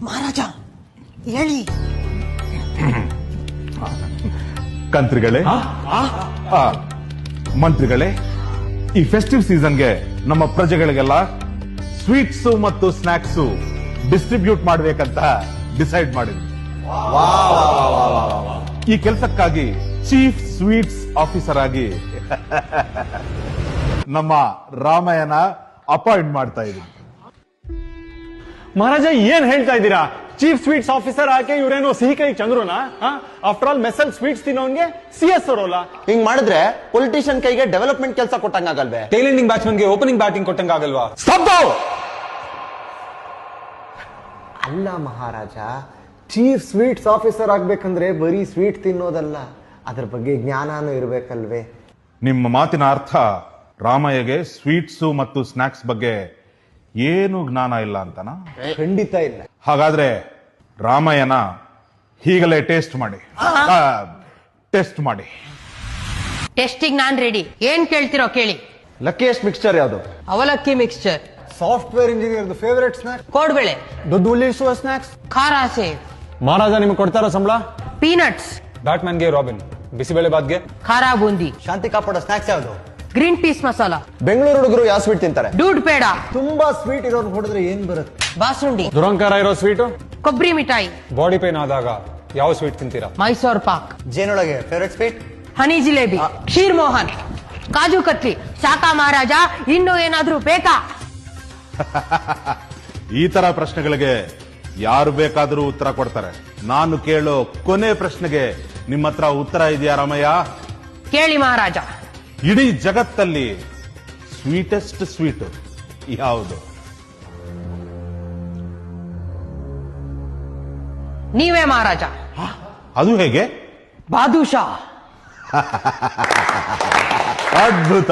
ಮಹಾರಾಜ ಹೇಳಿ. ಕಂತ್ರಿಗಳೇ, ಮಂತ್ರಿಗಳೇ, ಈ ಫೆಸ್ಟಿವ್ ಸೀಸನ್ಗೆ ನಮ್ಮ ಪ್ರಜೆಗಳಿಗೆಲ್ಲ ಸ್ವೀಟ್ಸ್ ಮತ್ತು ಸ್ನಾಕ್ಸ್ ಡಿಸ್ಟ್ರಿಬ್ಯೂಟ್ ಮಾಡಬೇಕಂತ ಡಿಸೈಡ್ ಮಾಡಿದ್ವಿ. ಈ ಕೆಲಸಕ್ಕಾಗಿ ಚೀಫ್ ಸ್ವೀಟ್ಸ್ ಆಫೀಸರ್ ಆಗಿ ನಮ್ಮ ರಾಮಯ್ಯನ ಅಪಾಯಿಂಟ್ ಮಾಡ್ತಾ ಇದ್ದೀವಿ. ಮಹಾರಾಜ ಏನ್ ಹೇಳ್ತಾ ಇದ್ದೀರಾ? ಚೀಫ್ ಸ್ವೀಟ್ಸ್ ಆಫೀಸರ್ ಆಕೆ ಇವ್ರೇನೋ ಸಿಹಿ ಕೈ ಚಂದ್ರುನಾ? ಆಫ್ಟರ್ ಆಲ್ ಮೆಸಲ್ ಸ್ವೀಟ್ಸ್ ತಿನ್ನೋನ್ಗೆ CS ಅವರಲ್ಲ. ಹಿಂಗ್ ಮಾಡಿದ್ರೆ ಪೊಲಿಟಿಷಿಯನ್ ಕೈಗೆ ಡೆವಲಪ್ಮೆಂಟ್ ಕೆಲಸ ಕೊಟ್ಟಂಗಾಗಲ್ವೇ? ಟೇಲ್ ಎಂಡಿಂಗ್ ಬ್ಯಾಟ್ಸ್ಮನ್ಗೆ ಓಪನಿಂಗ್ ಬ್ಯಾಟಿಂಗ್ ಕೊಟ್ಟಂಗಾಗಲ್ವಾ? ಅಲ್ಲ ಮಹಾರಾಜ, ಚೀಫ್ ಸ್ವೀಟ್ಸ್ ಆಫೀಸರ್ ಆಗ್ಬೇಕಂದ್ರೆ ಬರೀ ಸ್ವೀಟ್ ತಿನ್ನೋದಲ್ಲ, ಅದ್ರ ಬಗ್ಗೆ ಜ್ಞಾನನೂ ಇರ್ಬೇಕಲ್ವೇ? ನಿಮ್ಮ ಮಾತಿನ ಅರ್ಥ ರಾಮಯ್ಯಗೆ ಸ್ವೀಟ್ಸ್ ಮತ್ತು ಸ್ನಾಕ್ಸ್ ಬಗ್ಗೆ ಏನು ಜ್ಞಾನ ಇಲ್ಲ ಅಂತನಾ? ಖಂಡಿತ ಇಲ್ಲ. ಹಾಗಾದ್ರೆ ರಾಮಯ್ಯನ ಹೀಗಲೇ ಟೆಸ್ಟ್ ಮಾಡಿ. ಟೆಸ್ಟಿಂಗ್ ನಾನ್ ರೆಡಿ. ಏನ್ ಕೇಳ್ತಿರೋ ಕೇಳಿ. ಲಕ್ಕಿಯೆಸ್ಟ್ ಮಿಕ್ಸ್ಚರ್ ಯಾವುದು? ಅವಲಕ್ಕಿ mixture. Software engineer favourite snacks? ಕೋಡ್ಬೇಳೆ. ದುಡ್ಡು ಉಳಿಸುವ ಸ್ನಾಕ್ಸ್? ಖಾರ ಸೇವ್. ಮಹಾರಾಜ ನಿಮ್ಗೆ ಕೊಡ್ತಾರೋ ಸಂಬಳ? ಪೀನಟ್ಸ್. ಬ್ಯಾಟ್ಮನ್ಗೆ ರಾಬಿನ್, ಬಿಸಿಬೇಳೆ ಬಾತ್ಗೆ ಖಾರ ಬೂಂದಿ. ಶಾಂತಿ ಕಾಪಾಡೋ ಸ್ನಾಕ್ಸ್ ಯಾವುದು? Green piece masala. ಬೆಂಗಳೂರು ಹುಡುಗರು ಯಾವ ಸ್ವೀಟ್ ತಿಂತಾರೆ? ಡೂಡ್ ಪೇಡ. ತುಂಬಾ ಸ್ವೀಟ್ ಇರೋರು ಹೊಡೆದ್ರೆ ಏನ್ ಬರುತ್ತೆ? ಬಾಸುಂಡಿ. ದುರಂಕಾರ ಇರೋ ಸ್ವೀಟು? ಕೊಬ್ಬರಿ ಮಿಠಾಯಿ. ಬಾಡಿ ಪೇನ್ ಆದಾಗ ಯಾವ ಸ್ವೀಟ್ ತಿಂತೀರಾ? ಮೈಸೂರ್ ಪಾಕ್. ಜೇನೊಳಗೆ favourite sweet? Honey jalebi. Ksheer mohan. Kaju katli. ಶಾಖಾ ಮಹಾರಾಜ, ಇನ್ನೂ ಏನಾದ್ರೂ ಬೇಕಾ? ಈ ತರ ಪ್ರಶ್ನೆಗಳಿಗೆ ಯಾರು ಬೇಕಾದರೂ ಉತ್ತರ ಕೊಡ್ತಾರೆ. ನಾನು ಕೇಳೋ ಕೊನೆ ಪ್ರಶ್ನೆಗೆ ನಿಮ್ಮ ಹತ್ರ ಉತ್ತರ ಇದೆಯಾ ರಾಮಯ್ಯ? ಕೇಳಿ ಮಹಾರಾಜ. ಇಡೀ ಜಗತ್ತಲ್ಲಿ ಸ್ವೀಟೆಸ್ಟ್ ಸ್ವೀಟ್ ಯಾವುದು? ನೀವೇ ಮಹಾರಾಜ. ಅದು ಹೇಗೆ? ಬಾದುಷಾ. ಅದ್ಭುತ.